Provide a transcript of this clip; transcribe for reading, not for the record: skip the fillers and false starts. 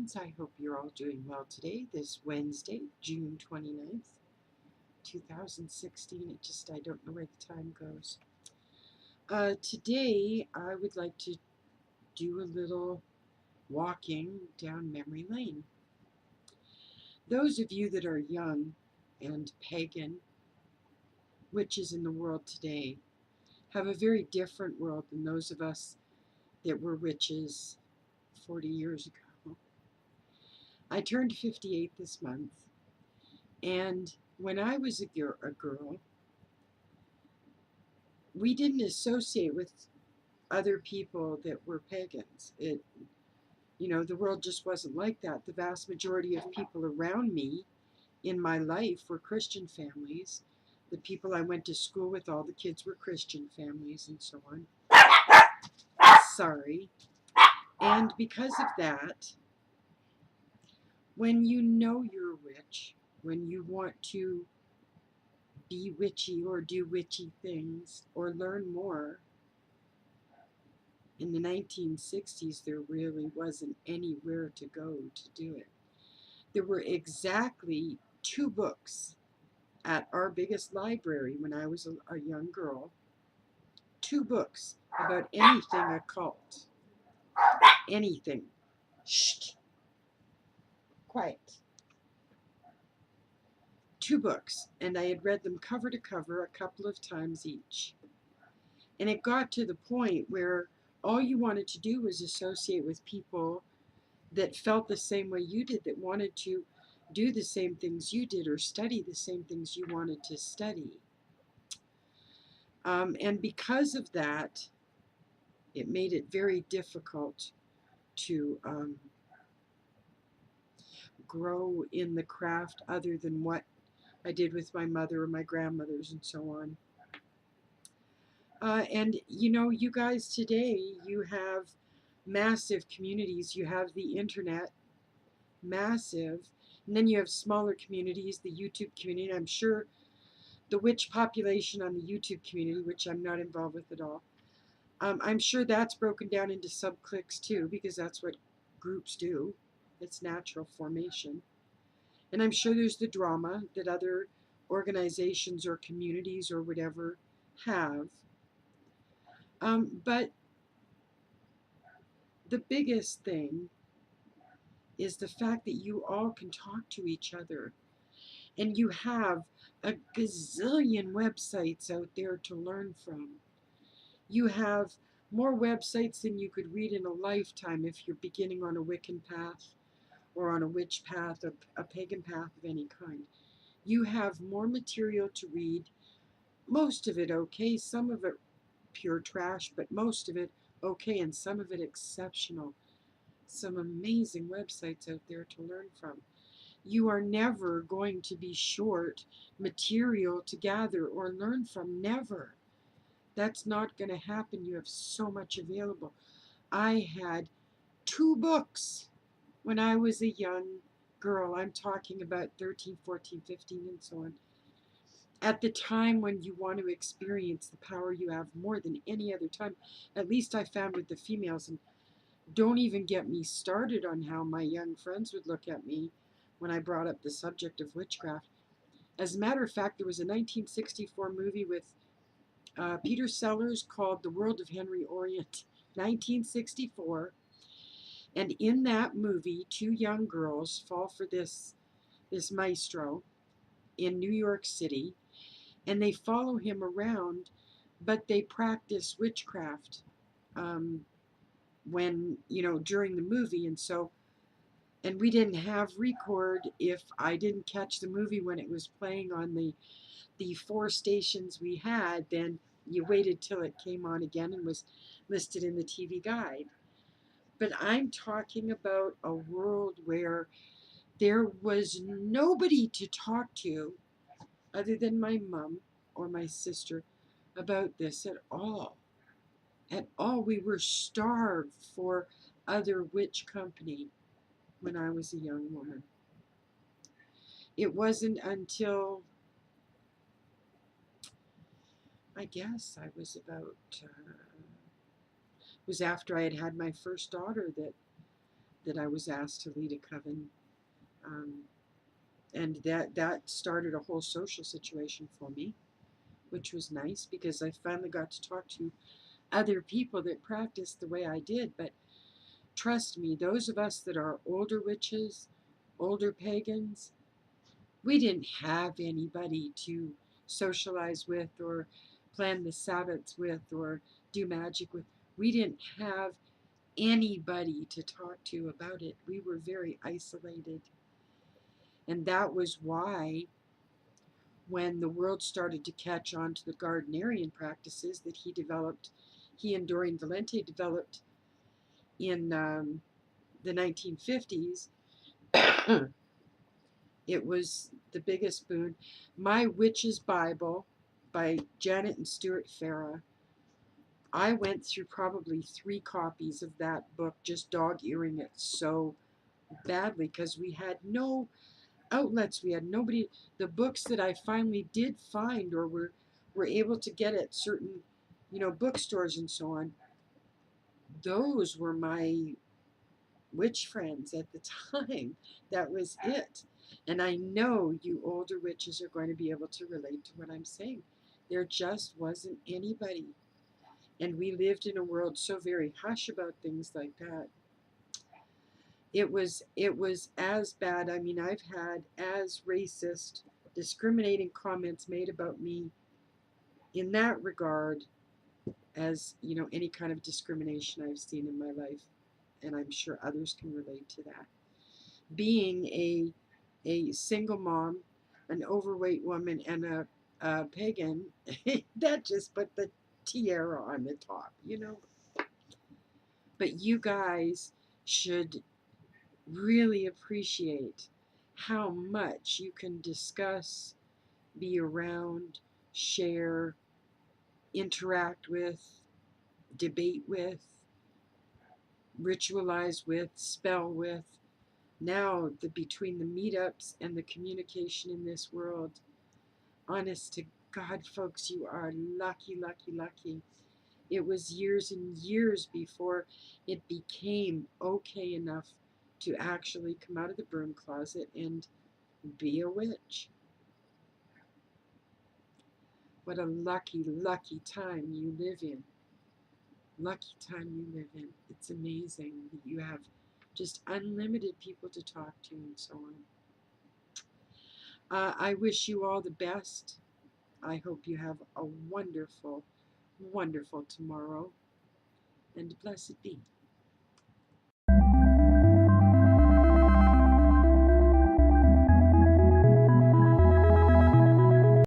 friends. I hope you're all doing well today, this Wednesday, June 29th, 2016. I don't know where the time goes. Today, I would like to do a little walking down memory lane. Those of you that are young and pagan, witches in the world today, have a very different world than those of us that were witches 40 years ago. I turned 58 this month. And when I was a girl, we didn't associate with other people that were pagans. The world just wasn't like that. The vast majority of people around me in my life were Christian families. The people I went to school with, all the kids were Christian families and so on. Sorry. And because of that, when you know you're a witch, when you want to be witchy or do witchy things or learn more, in the 1960s, there really wasn't anywhere to go to do it. There were exactly 2 books at our biggest library when I was a young girl. 2 books about anything occult. Anything. Shh. Quiet. 2 books, and I had read them cover to cover a couple of times each. And it got to the point where all you wanted to do was associate with people that felt the same way you did, that wanted to do the same things you did or study the same things you wanted to study. And because of that, it made it very difficult to grow in the craft other than what I did with my mother or my grandmothers and so on. And you guys today, you have massive communities. You have the internet, massive, and then you have smaller communities, the YouTube community. I'm sure the witch population on the YouTube community, which I'm not involved with at all, I'm sure that's broken down into sub-cliques too, because that's what groups do. It's natural formation. And I'm sure there's the drama that other organizations or communities or whatever have. But the biggest thing is the fact that you all can talk to each other. And you have a gazillion websites out there to learn from. You have more websites than you could read in a lifetime if you're beginning on a Wiccan path or on a witch path, a pagan path of any kind. You have more material to read, most of it okay, some of it pure trash, but most of it okay, and some of it exceptional. Some amazing websites out there to learn from. You are never going to be short material to gather or learn from. Never. That's not going to happen. You have so much available. I had 2 books when I was a young girl. I'm talking about 13, 14, 15, and so on. At the time when you want to experience the power you have more than any other time, at least I found with the females. And don't even get me started on how my young friends would look at me when I brought up the subject of witchcraft. As a matter of fact, there was a 1964 movie with Peter Sellers called The World of Henry Orient, 1964. And in that movie, 2 young girls fall for this maestro in New York City, and they follow him around, but they practice witchcraft during the movie. And we didn't have record. If I didn't catch the movie when it was playing on the 4 stations we had, then you waited till it came on again and was listed in the TV guide. But I'm talking about a world where there was nobody to talk to other than my mom or my sister about this at all. At all. We were starved for other witch company when I was a young woman. It wasn't until I guess I was about, it was after I had had my first daughter that I was asked to lead a coven. Um, and that started a whole social situation for me, which was nice because I finally got to talk to other people that practiced the way I did. But trust me, those of us that are older witches, older pagans, we didn't have anybody to socialize with or plan the Sabbats with or do magic with. We didn't have anybody to talk to about it. We were very isolated. And that was why, when the world started to catch on to the Gardnerian practices that he and Doreen Valente developed in the 1950s, it was the biggest boon. My Witch's Bible by Janet and Stuart Farah, I went through probably 3 copies of that book, just dog-earing it so badly because we had no outlets. We had nobody. The books that I finally did find or were able to get at certain, bookstores and so on, those were my witch friends at the time. That was it. And I know you older witches are going to be able to relate to what I'm saying. There just wasn't anybody. And we lived in a world so very hush about things like that. It was as bad. I mean, I've had as racist, discriminating comments made about me in that regard as, any kind of discrimination I've seen in my life. And I'm sure others can relate to that. Being a single mom, an overweight woman, and a pagan, that just put the tiara on the top. But you guys should really appreciate how much you can discuss, be around, share, interact with, debate with, ritualize with, spell with. Now, between the meetups and the communication in this world, honest to God, folks, you are lucky, lucky, lucky. It was years and years before it became okay enough to actually come out of the broom closet and be a witch. What a lucky, lucky time you live in. Lucky time you live in. It's amazing that you have just unlimited people to talk to and so on. I wish you all the best. I hope you have a wonderful, wonderful tomorrow, and blessed be.